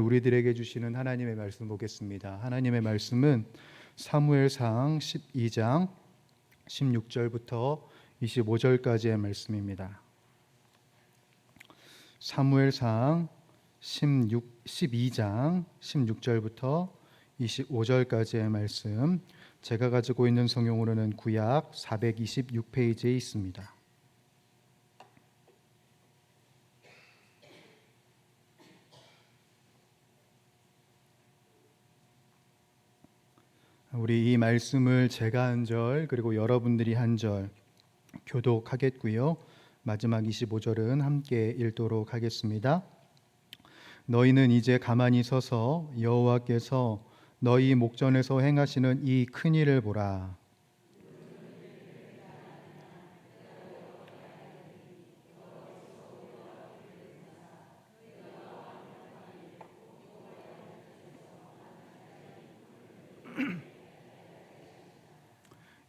우리들에게 주시는 하나님의 말씀 보겠습니다. 하나님의 말씀은 사무엘상 12장 16절부터 25절까지의 말씀입니다. 사무엘상 12장 16절부터 25절까지의 말씀, 제가 가지고 있는 성경으로는 구약 426페이지에 있습니다. 우리 이 말씀을 제가 한 절 그리고 여러분들이 한 절 교독하겠고요. 마지막 25절은 함께 읽도록 하겠습니다. 너희는 이제 가만히 서서 여호와께서 너희 목전에서 행하시는 이 큰 일을 보라.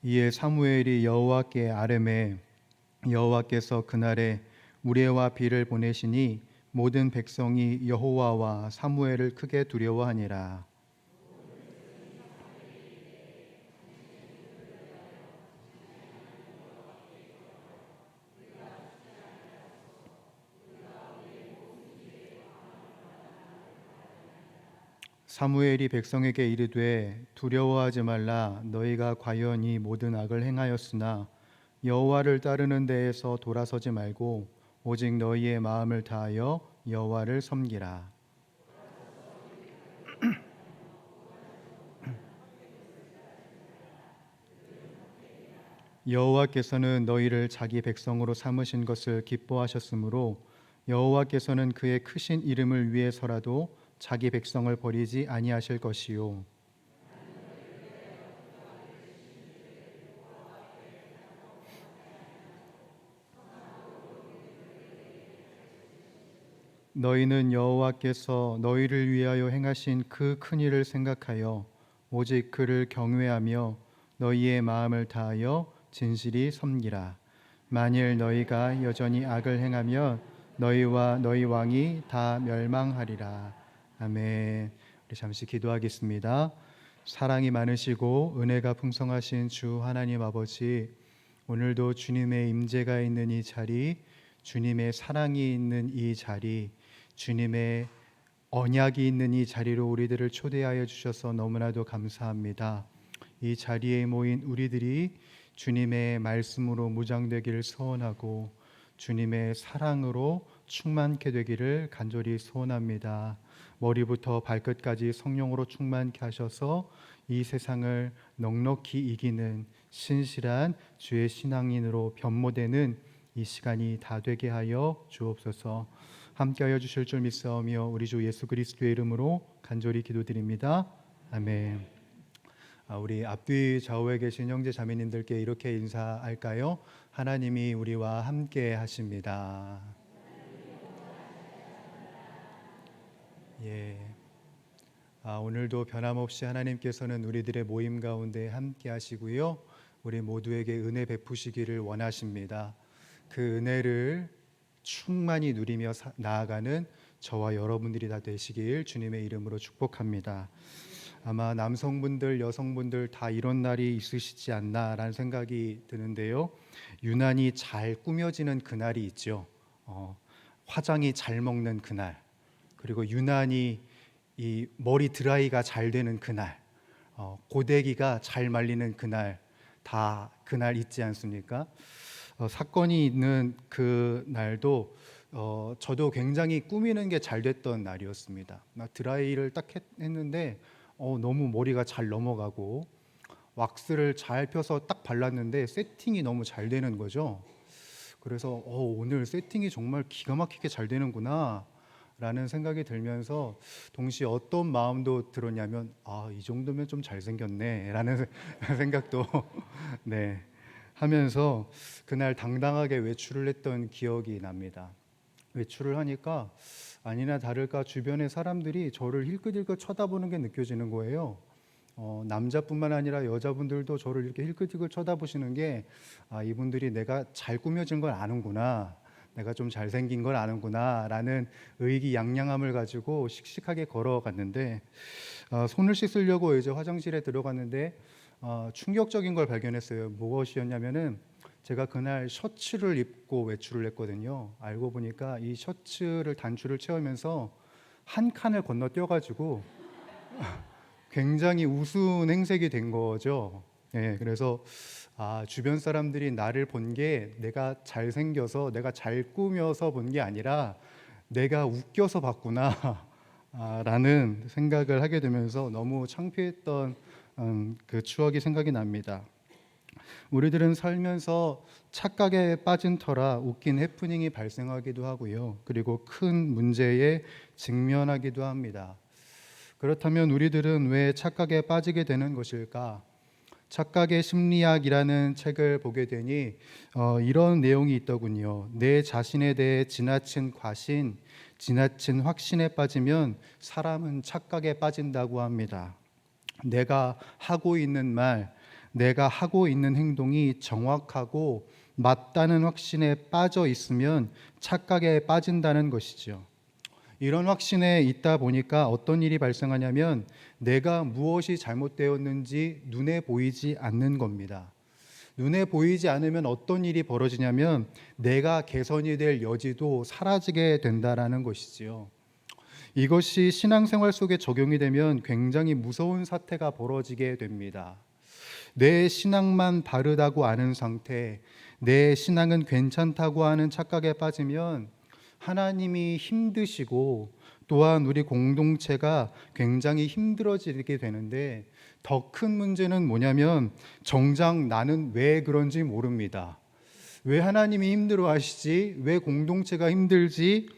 이에 사무엘이 여호와께 아뢰매 여호와께서 그날에 우레와 비를 보내시니 모든 백성이 여호와와 사무엘을 크게 두려워하니라. 사무엘이 백성에게 이르되 두려워하지 말라. 너희가 과연 이 모든 악을 행하였으나 여호와를 따르는 데에서 돌아서지 말고 오직 너희의 마음을 다하여 여호와를 섬기라. 여호와께서는 너희를 자기 백성으로 삼으신 것을 기뻐하셨으므로 여호와께서는 그의 크신 이름을 위해서라도 자기 백성을 버리지 아니하실 것이요 너희는 여호와께서 너희를 위하여 행하신 그 큰 일을 생각하여 오직 그를 경외하며 너희의 마음을 다하여 진실이 섬기라. 만일 너희가 여전히 악을 행하면 너희와 너희 왕이 다 멸망하리라. 아멘. 우리 잠시 기도하겠습니다. 사랑이 많으시고 은혜가 풍성하신 주 하나님 아버지, 오늘도 주님의 임재가 있는 이 자리, 주님의 사랑이 있는 이 자리, 주님의 언약이 있는 이 자리로 우리들을 초대하여 주셔서 너무나도 감사합니다. 이 자리에 모인 우리들이 주님의 말씀으로 무장되기를 소원하고 주님의 사랑으로 충만케 되기를 간절히 소원합니다. 머리부터 발끝까지 성령으로 충만케 하셔서 이 세상을 넉넉히 이기는 신실한 주의 신앙인으로 변모되는 이 시간이 다 되게 하여 주옵소서. 함께하여 주실 줄 믿사오며 우리 주 예수 그리스도의 이름으로 간절히 기도드립니다. 아멘. 우리 앞뒤 좌우에 계신 형제 자매님들께 이렇게 인사할까요? 하나님이 우리와 함께 하십니다. 예. 오늘도 변함없이 하나님께서는 우리들의 모임 가운데 함께 하시고요. 우리 모두에게 은혜 베푸시기를 원하십니다. 그 은혜를 충만히 누리며 나아가는 저와 여러분들이 다 되시길 주님의 이름으로 축복합니다. 아마 남성분들, 여성분들 다 이런 날이 있으시지 않나라는 생각이 드는데요. 유난히 잘 꾸며지는 그날이 있죠. 화장이 잘 먹는 그날, 그리고 유난히 이 머리 드라이가 잘 되는 그날, 고데기가 잘 말리는 그날, 다 그날 있지 않습니까? 사건이 있는 그 날도 저도 굉장히 꾸미는 게 잘 됐던 날이었습니다. 드라이를 딱 했는데 너무 머리가 잘 넘어가고 왁스를 잘 펴서 딱 발랐는데 세팅이 너무 잘 되는 거죠. 그래서 오늘 세팅이 정말 기가 막히게 잘 되는구나 라는 생각이 들면서 동시에 어떤 마음도 들었냐면 이 정도면 좀 잘생겼네 라는 생각도 네, 하면서 그날 당당하게 외출을 했던 기억이 납니다. 외출을 하니까 아니나 다를까 주변의 사람들이 저를 힐끗힐끗 쳐다보는 게 느껴지는 거예요. 남자뿐만 아니라 여자분들도 저를 이렇게 힐끗힐끗 쳐다보시는 게 이분들이 내가 잘 꾸며진 걸 아는구나, 내가 좀 잘생긴 걸 아는구나 라는 의기양양함을 가지고 씩씩하게 걸어갔는데 손을 씻으려고 이제 화장실에 들어갔는데 충격적인 걸 발견했어요. 무엇이었냐면은 제가 그날 셔츠를 입고 외출을 했거든요. 알고 보니까 이 셔츠를 단추를 채우면서 한 칸을 건너뛰어가지고 굉장히 우스운 행색이 된 거죠. 예, 그래서 주변 사람들이 나를 본 게 내가 잘생겨서 내가 잘 꾸며서 본 게 아니라 내가 웃겨서 봤구나 라는 생각을 하게 되면서 너무 창피했던 그 추억이 생각이 납니다. 우리들은 살면서 착각에 빠진 터라 웃긴 해프닝이 발생하기도 하고요. 그리고 큰 문제에 직면하기도 합니다. 그렇다면 우리들은 왜 착각에 빠지게 되는 것일까? 착각의 심리학이라는 책을 보게 되니 이런 내용이 있더군요. 내 자신에 대해 지나친 과신, 지나친 확신에 빠지면 사람은 착각에 빠진다고 합니다. 내가 하고 있는 말, 내가 하고 있는 행동이 정확하고 맞다는 확신에 빠져 있으면 착각에 빠진다는 것이죠. 이런 확신에 있다 보니까 어떤 일이 발생하냐면 내가 무엇이 잘못되었는지 눈에 보이지 않는 겁니다. 눈에 보이지 않으면 어떤 일이 벌어지냐면 내가 개선이 될 여지도 사라지게 된다라는 것이지요. 이것이 신앙생활 속에 적용이 되면 굉장히 무서운 사태가 벌어지게 됩니다. 내 신앙만 바르다고 아는 상태, 내 신앙은 괜찮다고 하는 착각에 빠지면 하나님이 힘드시고 또한 우리 공동체가 굉장히 힘들어지게 되는데 더 큰 문제는 뭐냐면 정작 나는 왜 그런지 모릅니다. 왜 하나님이 힘들어 하시지? 왜 공동체가 힘들지?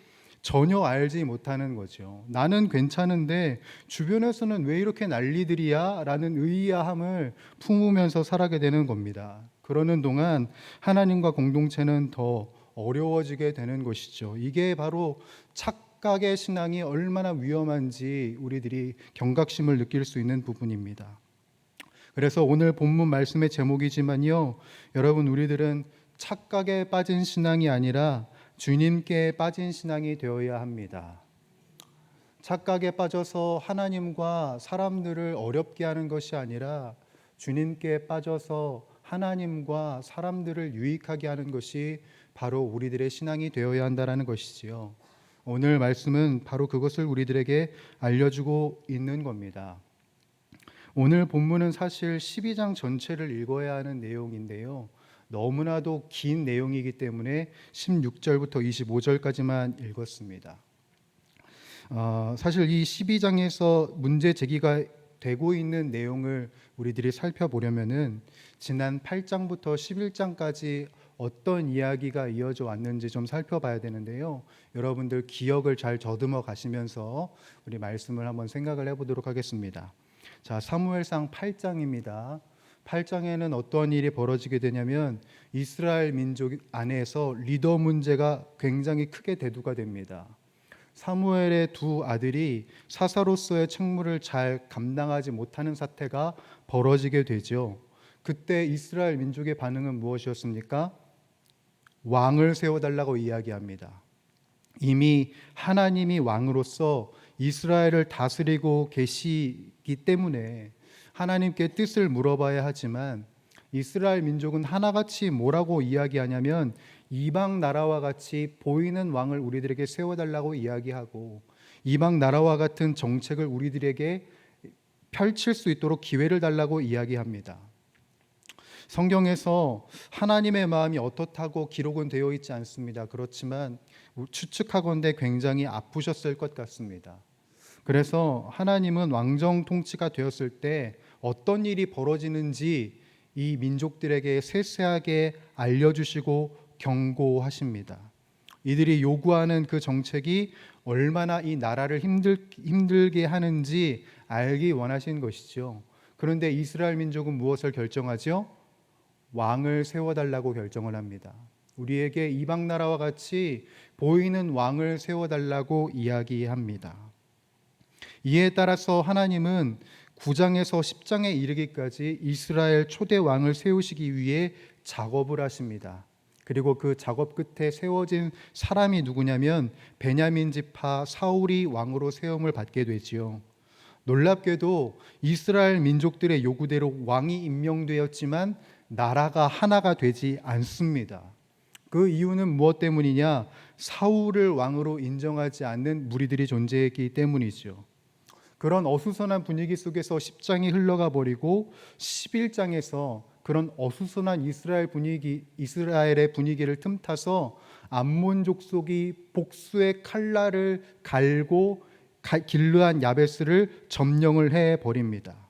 전혀 알지 못하는 거죠. 나는 괜찮은데 주변에서는 왜 이렇게 난리들이야? 라는 의아함을 품으면서 살아가게 되는 겁니다. 그러는 동안 하나님과 공동체는 더 어려워지게 되는 것이죠. 이게 바로 착각의 신앙이 얼마나 위험한지 우리들이 경각심을 느낄 수 있는 부분입니다. 그래서 오늘 본문 말씀의 제목이지만요, 여러분 우리들은 착각에 빠진 신앙이 아니라 주님께 빠진 신앙이 되어야 합니다. 착각에 빠져서 하나님과 사람들을 어렵게 하는 것이 아니라 주님께 빠져서 하나님과 사람들을 유익하게 하는 것이 바로 우리들의 신앙이 되어야 한다는 것이지요. 오늘 말씀은 바로 그것을 우리들에게 알려주고 있는 겁니다. 오늘 본문은 사실 12장 전체를 읽어야 하는 내용인데요. 너무나도 긴 내용이기 때문에 16절부터 25절까지만 읽었습니다. 사실 이 12장에서 문제 제기가 되고 있는 내용을 우리들이 살펴보려면은 지난 8장부터 11장까지 어떤 이야기가 이어져 왔는지 좀 살펴봐야 되는데요. 여러분들 기억을 잘 더듬어 가시면서 우리 말씀을 한번 생각을 해보도록 하겠습니다. 자, 사무엘상 8장입니다. 8장에는 어떤 일이 벌어지게 되냐면 이스라엘 민족 안에서 리더 문제가 굉장히 크게 대두가 됩니다. 사무엘의 두 아들이 사사로서의 책무를 잘 감당하지 못하는 사태가 벌어지게 되죠. 그때 이스라엘 민족의 반응은 무엇이었습니까? 왕을 세워달라고 이야기합니다. 이미 하나님이 왕으로서 이스라엘을 다스리고 계시기 때문에 하나님께 뜻을 물어봐야 하지만 이스라엘 민족은 하나같이 뭐라고 이야기하냐면 이방 나라와 같이 보이는 왕을 우리들에게 세워달라고 이야기하고 이방 나라와 같은 정책을 우리들에게 펼칠 수 있도록 기회를 달라고 이야기합니다. 성경에서 하나님의 마음이 어떻다고 기록은 되어 있지 않습니다. 그렇지만 추측하건대 굉장히 아프셨을 것 같습니다. 그래서 하나님은 왕정 통치가 되었을 때 어떤 일이 벌어지는지 이 민족들에게 세세하게 알려주시고 경고하십니다. 이들이 요구하는 그 정책이 얼마나 이 나라를 힘들게 하는지 알기 원하신 것이죠. 그런데 이스라엘 민족은 무엇을 결정하죠? 왕을 세워달라고 결정을 합니다. 우리에게 이방 나라와 같이 보이는 왕을 세워달라고 이야기합니다. 이에 따라서 하나님은 9장에서 10장에 이르기까지 이스라엘 초대 왕을 세우시기 위해 작업을 하십니다. 그리고 그 작업 끝에 세워진 사람이 누구냐면 베냐민 지파 사울이 왕으로 세움을 받게 되지요. 놀랍게도 이스라엘 민족들의 요구대로 왕이 임명되었지만 나라가 하나가 되지 않습니다. 그 이유는 무엇 때문이냐? 사울을 왕으로 인정하지 않는 무리들이 존재했기 때문이죠. 그런 어수선한 분위기 속에서 10장이 흘러가 버리고 11장에서 그런 어수선한 이스라엘의 분위기를 틈타서 암몬 족속이 복수의 칼날을 갈고 길르한 야베스를 점령을 해 버립니다.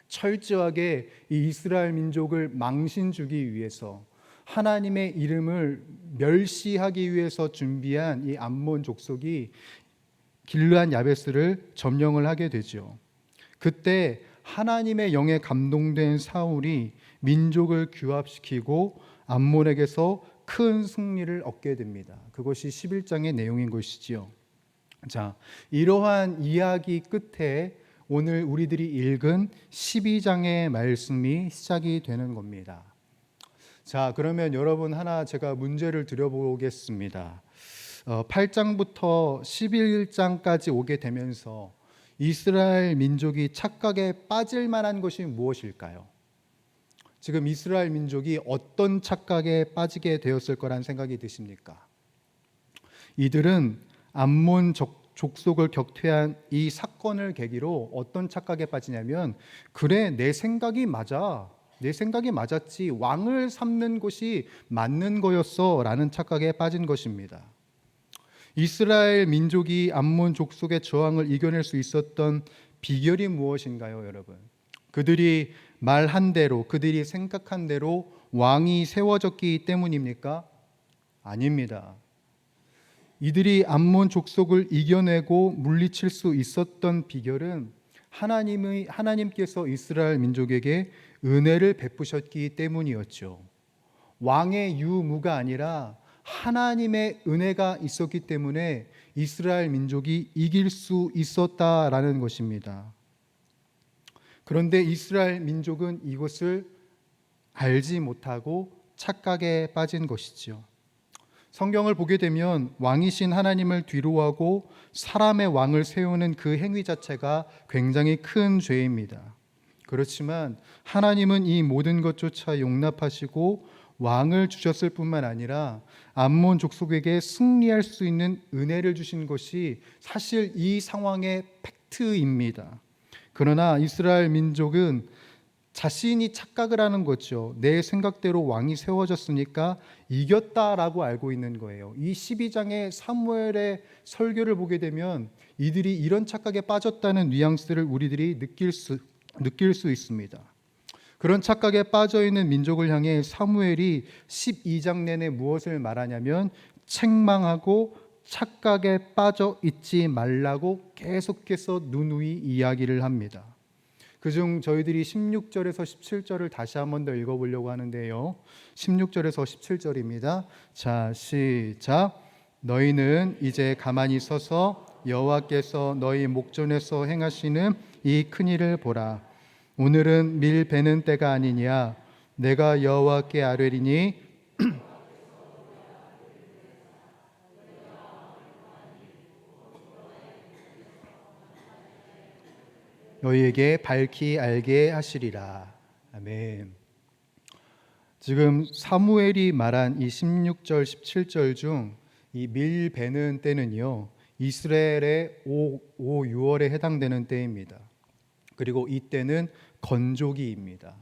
철저하게 이 이스라엘 민족을 망신 주기 위해서 하나님의 이름을 멸시하기 위해서 준비한 이 암몬 족속이 길르한 야베스를 점령을 하게 되죠. 그때 하나님의 영에 감동된 사울이 민족을 규합시키고 암몬에게서 큰 승리를 얻게 됩니다. 그것이 11장의 내용인 것이지요. 자, 이러한 이야기 끝에 오늘 우리들이 읽은 12장의 말씀이 시작이 되는 겁니다. 자, 그러면 여러분 하나 제가 문제를 드려보겠습니다. 8장부터 11장까지 오게 되면서 이스라엘 민족이 착각에 빠질 만한 것이 무엇일까요? 지금 이스라엘 민족이 어떤 착각에 빠지게 되었을 거란 생각이 드십니까? 이들은 암몬 족속을 격퇴한 이 사건을 계기로 어떤 착각에 빠지냐면, 그래, 내 생각이 맞아, 내 생각이 맞았지, 왕을 삼는 것이 맞는 거였어 라는 착각에 빠진 것입니다. 이스라엘 민족이 암몬 족속의 저항을 이겨낼 수 있었던 비결이 무엇인가요, 여러분? 그들이 말한 대로, 그들이 생각한 대로 왕이 세워졌기 때문입니까? 아닙니다. 이들이 암몬 족속을 이겨내고 물리칠 수 있었던 비결은 하나님께서 이스라엘 민족에게 은혜를 베푸셨기 때문이었죠. 왕의 유무가 아니라 하나님의 은혜가 있었기 때문에 이스라엘 민족이 이길 수 있었다라는 것입니다. 그런데 이스라엘 민족은 이것을 알지 못하고 착각에 빠진 것이죠. 성경을 보게 되면 왕이신 하나님을 뒤로하고 사람의 왕을 세우는 그 행위 자체가 굉장히 큰 죄입니다. 그렇지만 하나님은 이 모든 것조차 용납하시고 왕을 주셨을 뿐만 아니라 암몬 족속에게 승리할 수 있는 은혜를 주신 것이 사실 이 상황의 팩트입니다. 그러나 이스라엘 민족은 자신이 착각을 하는 거죠. 내 생각대로 왕이 세워졌으니까 이겼다라고 알고 있는 거예요. 이 12장의 사무엘의 설교를 보게 되면 이들이 이런 착각에 빠졌다는 뉘앙스를 우리들이 느낄 수 있습니다. 그런 착각에 빠져있는 민족을 향해 사무엘이 12장 내내 무엇을 말하냐면 책망하고 착각에 빠져 있지 말라고 계속해서 누누이 이야기를 합니다. 그중 저희들이 16절에서 17절을 다시 한 번 더 읽어보려고 하는데요. 16절에서 17절입니다. 자, 시작. 너희는 이제 가만히 서서 여호와께서 너희 목전에서 행하시는 이 큰일을 보라. 오늘은 밀 베는 때가 아니냐. 내가 여호와께 아뢰리니 너희에게 밝히 알게 하시리라. 아멘. 지금 사무엘이 말한 이 16절 17절 중 이 밀 베는 때는요, 이스라엘의 6월에 해당되는 때입니다. 그리고 이 때는 건조기입니다.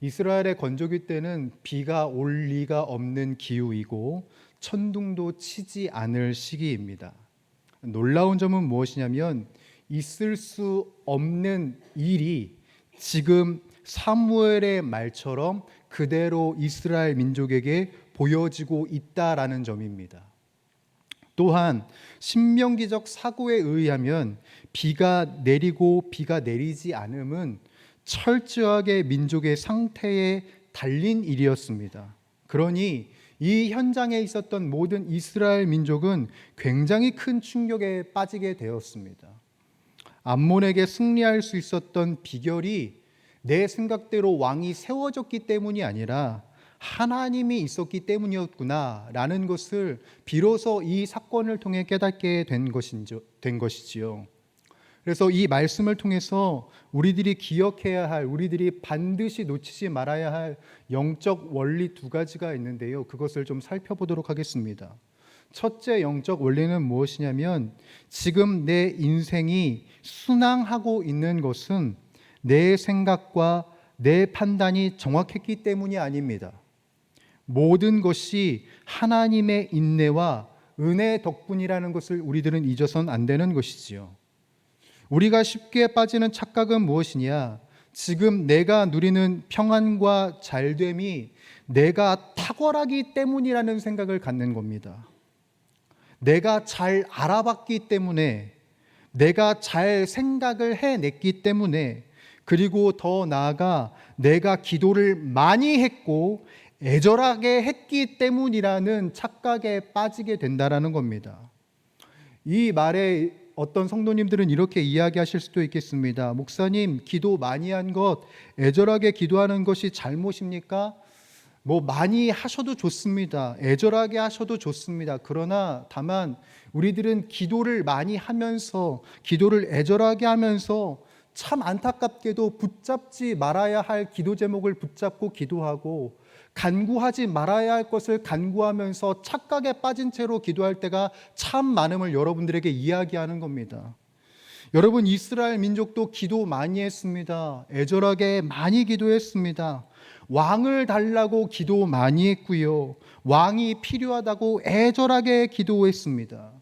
이스라엘의 건조기 때는 비가 올 리가 없는 기후이고 천둥도 치지 않을 시기입니다. 놀라운 점은 무엇이냐면 있을 수 없는 일이 지금 사무엘의 말처럼 그대로 이스라엘 민족에게 보여지고 있다라는 점입니다. 또한 신명기적 사고에 의하면 비가 내리고 비가 내리지 않음은 철저하게 민족의 상태에 달린 일이었습니다. 그러니 이 현장에 있었던 모든 이스라엘 민족은 굉장히 큰 충격에 빠지게 되었습니다. 암몬에게 승리할 수 있었던 비결이 내 생각대로 왕이 세워졌기 때문이 아니라 하나님이 있었기 때문이었구나라는 것을 비로소 이 사건을 통해 깨닫게 된 것이지요. 그래서 이 말씀을 통해서 우리들이 기억해야 할, 우리들이 반드시 놓치지 말아야 할 영적 원리 두 가지가 있는데요. 그것을 좀 살펴보도록 하겠습니다. 첫째 영적 원리는 무엇이냐면, 지금 내 인생이 순항하고 있는 것은 내 생각과 내 판단이 정확했기 때문이 아닙니다. 모든 것이 하나님의 인내와 은혜 덕분이라는 것을 우리들은 잊어서는 안 되는 것이지요. 우리가 쉽게 빠지는 착각은 무엇이냐? 지금 내가 누리는 평안과 잘됨이 내가 탁월하기 때문이라는 생각을 갖는 겁니다. 내가 잘 알아봤기 때문에, 내가 잘 생각을 해냈기 때문에, 그리고 더 나아가 내가 기도를 많이 했고 애절하게 했기 때문이라는 착각에 빠지게 된다는 겁니다. 이 말에 어떤 성도님들은 이렇게 이야기하실 수도 있겠습니다. 목사님, 기도 많이 한 것, 애절하게 기도하는 것이 잘못입니까? 많이 하셔도 좋습니다. 애절하게 하셔도 좋습니다. 그러나 다만 우리들은 기도를 많이 하면서, 기도를 애절하게 하면서 참 안타깝게도 붙잡지 말아야 할 기도 제목을 붙잡고 기도하고, 간구하지 말아야 할 것을 간구하면서 착각에 빠진 채로 기도할 때가 참 많음을 여러분들에게 이야기하는 겁니다. 여러분, 이스라엘 민족도 기도 많이 했습니다. 애절하게 많이 기도했습니다. 왕을 달라고 기도 많이 했고요. 왕이 필요하다고 애절하게 기도했습니다.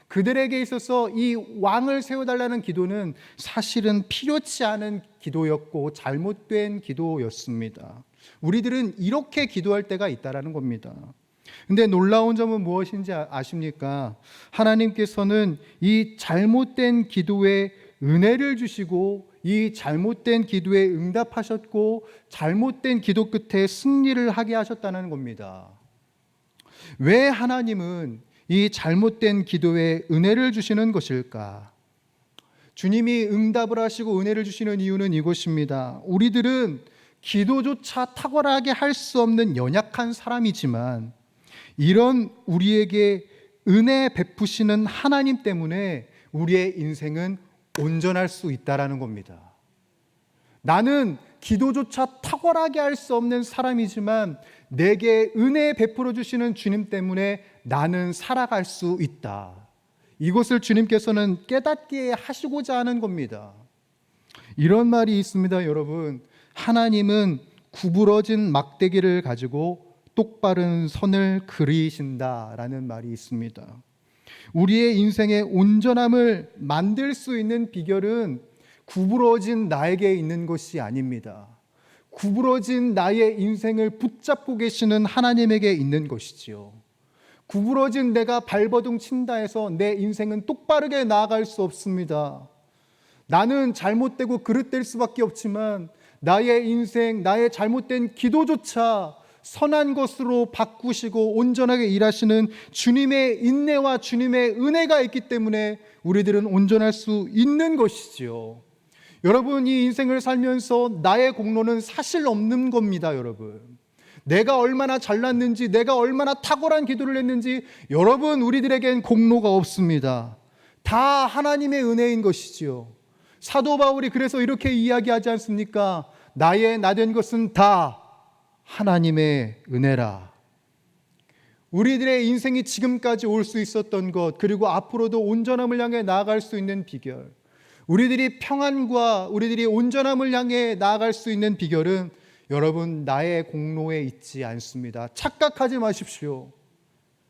그들에게 있어서 이 왕을 세워달라는 기도는 사실은 필요치 않은 기도였고 잘못된 기도였습니다. 우리들은 이렇게 기도할 때가 있다라는 겁니다. 근데 놀라운 점은 무엇인지 아십니까? 하나님께서는 이 잘못된 기도에 은혜를 주시고, 이 잘못된 기도에 응답하셨고, 잘못된 기도 끝에 승리를 하게 하셨다는 겁니다. 왜 하나님은 이 잘못된 기도에 은혜를 주시는 것일까? 주님이 응답을 하시고 은혜를 주시는 이유는 이것입니다. 우리들은 기도조차 탁월하게 할 수 없는 연약한 사람이지만, 이런 우리에게 은혜 베푸시는 하나님 때문에 우리의 인생은 온전할 수 있다라는 겁니다. 나는 기도조차 탁월하게 할 수 없는 사람이지만 내게 은혜 베풀어 주시는 주님 때문에 나는 살아갈 수 있다. 이것을 주님께서는 깨닫게 하시고자 하는 겁니다. 이런 말이 있습니다, 여러분. 하나님은 구부러진 막대기를 가지고 똑바른 선을 그리신다라는 말이 있습니다. 우리의 인생의 온전함을 만들 수 있는 비결은 구부러진 나에게 있는 것이 아닙니다. 구부러진 나의 인생을 붙잡고 계시는 하나님에게 있는 것이지요. 구부러진 내가 발버둥 친다 해서 내 인생은 똑바르게 나아갈 수 없습니다. 나는 잘못되고 그릇될 수밖에 없지만 나의 인생, 나의 잘못된 기도조차 선한 것으로 바꾸시고 온전하게 일하시는 주님의 인내와 주님의 은혜가 있기 때문에 우리들은 온전할 수 있는 것이지요. 여러분, 이 인생을 살면서 나의 공로는 사실 없는 겁니다, 여러분. 내가 얼마나 잘났는지, 내가 얼마나 탁월한 기도를 했는지 여러분, 우리들에겐 공로가 없습니다. 다 하나님의 은혜인 것이지요. 사도 바울이 그래서 이렇게 이야기하지 않습니까? 나의 나된 것은 다 하나님의 은혜라. 우리들의 인생이 지금까지 올 수 있었던 것, 그리고 앞으로도 온전함을 향해 나아갈 수 있는 비결, 우리들이 평안과 우리들이 온전함을 향해 나아갈 수 있는 비결은 여러분, 나의 공로에 있지 않습니다. 착각하지 마십시오.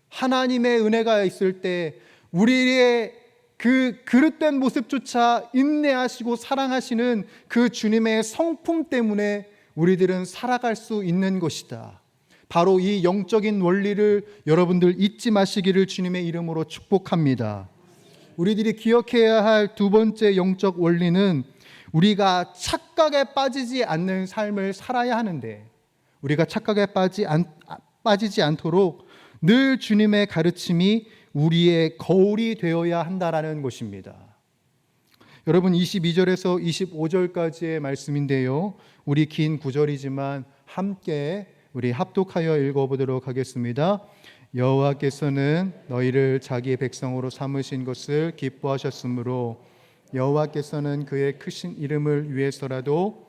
하나님의 은혜가 있을 때 우리의 그 그릇된 모습조차 인내하시고 사랑하시는 그 주님의 성품 때문에 우리들은 살아갈 수 있는 것이다. 바로 이 영적인 원리를 여러분들 잊지 마시기를 주님의 이름으로 축복합니다. 우리들이 기억해야 할 두 번째 영적 원리는 우리가 착각에 빠지지 않는 삶을 살아야 하는데, 우리가 착각에 빠지지 않도록 늘 주님의 가르침이 우리의 거울이 되어야 한다라는 것입니다. 여러분, 22절에서 25절까지의 말씀인데요, 우리 긴 구절이지만 함께 우리 합독하여 읽어보도록 하겠습니다. 여호와께서는 너희를 자기 백성으로 삼으신 것을 기뻐하셨으므로 여호와께서는 그의 크신 이름을 위해서라도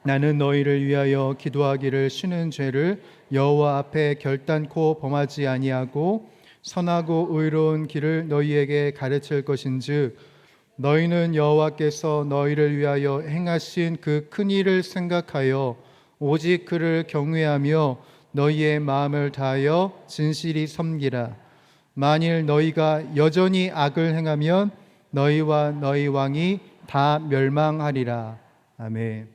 나는 너희를 위하여 기도하기를 쉬는 죄를 여호와 앞에 결단코 범하지 아니하고 선하고 의로운 길을 너희에게 가르칠 것인즉 너희는 여호와께서 너희를 위하여 행하신 그 큰 일을 생각하여 오직 그를 경외하며 너희의 마음을 다하여 진실이 섬기라. 만일 너희가 여전히 악을 행하면 너희와 너희 왕이 다 멸망하리라. 아멘.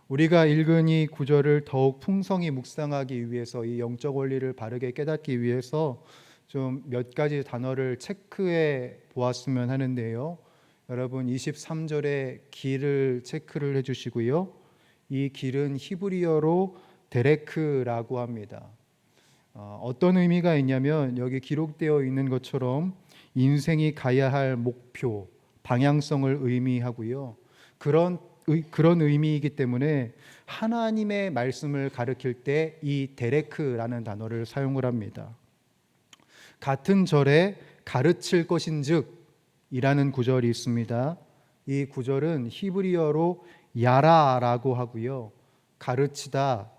우리가 읽은 이 구절을 더욱 풍성히 묵상하기 위해서, 이 영적 원리를 바르게 깨닫기 위해서 좀 몇 가지 단어를 체크해 보았으면 하는데요. 여러분 23절의 길을 체크를 해주시고요. 이 길은 히브리어로 데레크라고 합니다. 어떤 의미가 있냐면 여기 기록되어 있는 것처럼 인생이 가야 할 목표, 방향성을 의미하고요. 그런 의미이기 때문에 하나님의 말씀을 가리킬 때 이 데레크라는 단어를 사용을 합니다. 같은 절에 가르칠 것인즉 이라는 구절이 있습니다. 이 구절은 히브리어로 야라라고 하고요. 가르치다,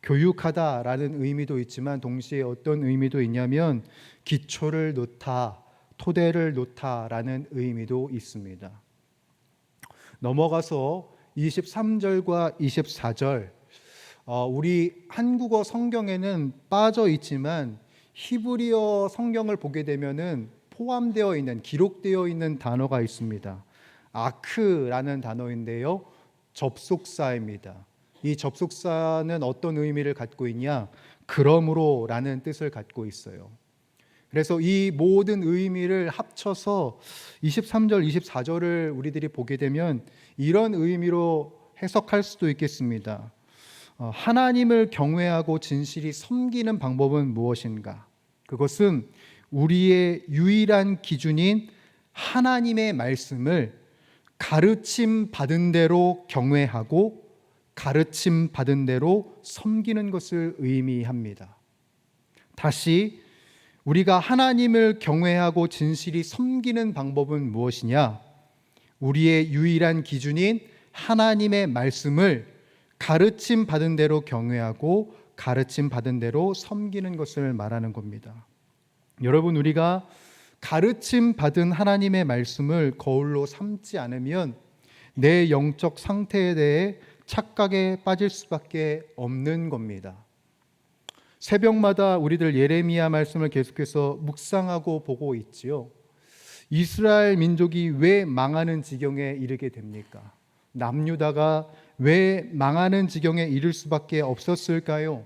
교육하다라는 의미도 있지만 동시에 어떤 의미도 있냐면 기초를 놓다, 토대를 놓다라는 의미도 있습니다. 넘어가서 23절과 24절, 우리 한국어 성경에는 빠져 있지만 히브리어 성경을 보게 되면은 포함되어 있는, 기록되어 있는 단어가 있습니다. 아크라는 단어인데요, 접속사입니다. 이 접속사는 어떤 의미를 갖고 있냐? 그러므로 라는 뜻을 갖고 있어요. 그래서 이 모든 의미를 합쳐서 23절, 24절을 우리들이 보게 되면 이런 의미로 해석할 수도 있겠습니다. 하나님을 경외하고 진실이 섬기는 방법은 무엇인가? 그것은 우리의 유일한 기준인 하나님의 말씀을 가르침 받은 대로 경외하고 가르침 받은 대로 섬기는 것을 의미합니다. 다시 우리가 하나님을 경외하고 진실이 섬기는 방법은 무엇이냐? 우리의 유일한 기준인 하나님의 말씀을 가르침 받은 대로 경외하고 가르침 받은 대로 섬기는 것을 말하는 겁니다. 여러분, 우리가 가르침 받은 하나님의 말씀을 거울로 삼지 않으면 내 영적 상태에 대해 착각에 빠질 수밖에 없는 겁니다. 새벽마다 우리들 예레미야 말씀을 계속해서 묵상하고 보고 있지요. 이스라엘 민족이 왜 망하는 지경에 이르게 됩니까? 남유다가 왜 망하는 지경에 이를 수밖에 없었을까요?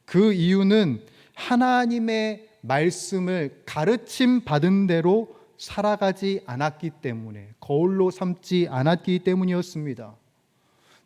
그 이유는 하나님의 말씀을 가르침 받은 대로 살아가지 않았기 때문에, 거울로 삼지 않았기 때문이었습니다.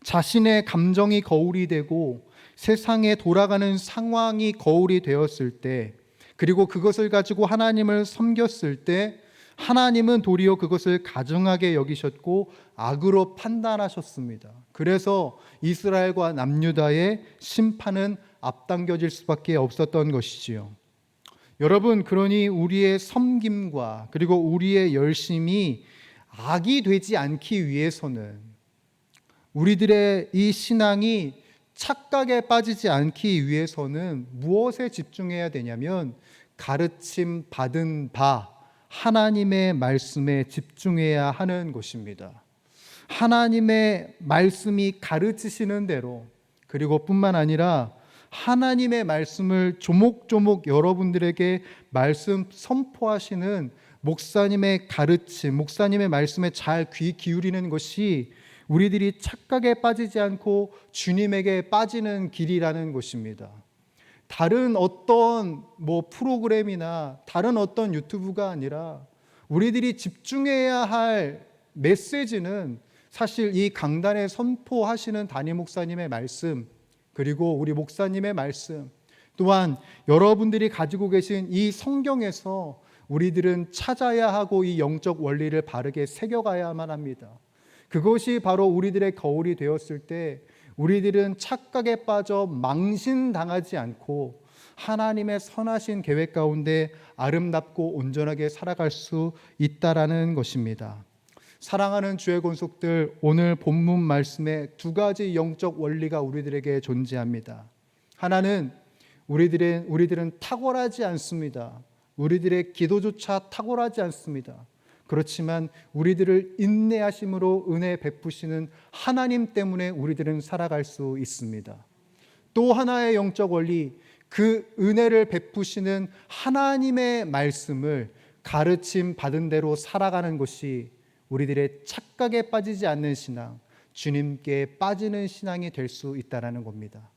자신의 감정이 거울이 되고 세상에 돌아가는 상황이 거울이 되었을 때, 그리고 그것을 가지고 하나님을 섬겼을 때 하나님은 도리어 그것을 가증하게 여기셨고 악으로 판단하셨습니다. 그래서 이스라엘과 남유다의 심판은 앞당겨질 수밖에 없었던 것이지요. 여러분, 그러니 우리의 섬김과 그리고 우리의 열심이 악이 되지 않기 위해서는, 우리들의 이 신앙이 착각에 빠지지 않기 위해서는 무엇에 집중해야 되냐면 가르침 받은 바 하나님의 말씀에 집중해야 하는 것입니다. 하나님의 말씀이 가르치시는 대로, 그리고 뿐만 아니라 하나님의 말씀을 조목조목 여러분들에게 말씀 선포하시는 목사님의 가르침, 목사님의 말씀에 잘 귀 기울이는 것이 우리들이 착각에 빠지지 않고 주님에게 빠지는 길이라는 것입니다. 다른 어떤 프로그램이나 다른 어떤 유튜브가 아니라 우리들이 집중해야 할 메시지는 사실 이 강단에 선포하시는 담임 목사님의 말씀, 그리고 우리 목사님의 말씀, 또한 여러분들이 가지고 계신 이 성경에서 우리들은 찾아야 하고 이 영적 원리를 바르게 새겨가야만 합니다. 그것이 바로 우리들의 거울이 되었을 때 우리들은 착각에 빠져 망신당하지 않고 하나님의 선하신 계획 가운데 아름답고 온전하게 살아갈 수 있다라는 것입니다. 사랑하는 주의 권속들, 오늘 본문 말씀에 두 가지 영적 원리가 우리들에게 존재합니다. 하나는 우리들은 탁월하지 않습니다. 우리들의 기도조차 탁월하지 않습니다. 그렇지만 우리들을 인내하심으로 은혜 베푸시는 하나님 때문에 우리들은 살아갈 수 있습니다. 또 하나의 영적 원리, 그 은혜를 베푸시는 하나님의 말씀을 가르침 받은 대로 살아가는 것이 우리들의 착각에 빠지지 않는 신앙, 주님께 빠지는 신앙이 될 수 있다는 겁니다.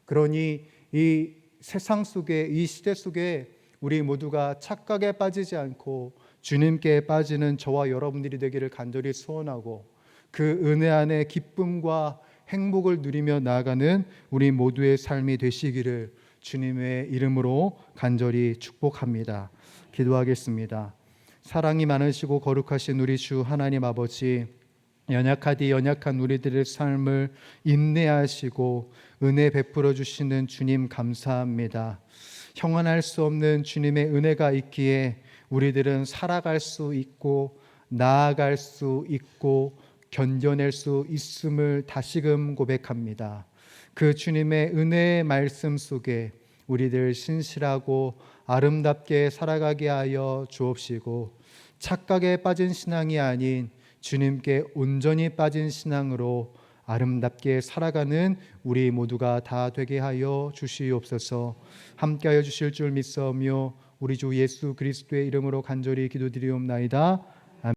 그러니 이 세상 속에, 이 시대 속에 우리 모두가 착각에 빠지지 않고 주님께 빠지는 저와 여러분들이 되기를 간절히 소원하고, 그 은혜 안에 기쁨과 행복을 누리며 나아가는 우리 모두의 삶이 되시기를 주님의 이름으로 간절히 축복합니다. 기도하겠습니다. 사랑이 많으시고 거룩하신 우리 주 하나님 아버지, 연약하디 연약한 우리들의 삶을 인내하시고 은혜 베풀어 주시는 주님 감사합니다. 형언할 수 없는 주님의 은혜가 있기에 우리들은 살아갈 수 있고 나아갈 수 있고 견뎌낼 수 있음을 다시금 고백합니다. 그 주님의 은혜의 말씀 속에 우리들 신실하고 아름답게 살아가게 하여 주옵시고, 착각에 빠진 신앙이 아닌 주님께 온전히 빠진 신앙으로 아름답게 살아가는 우리 모두가 다 되게 하여 주시옵소서. 함께하여 주실 줄 믿사오며 우리 주 예수 그리스도의 이름으로 간절히 기도드리옵나이다.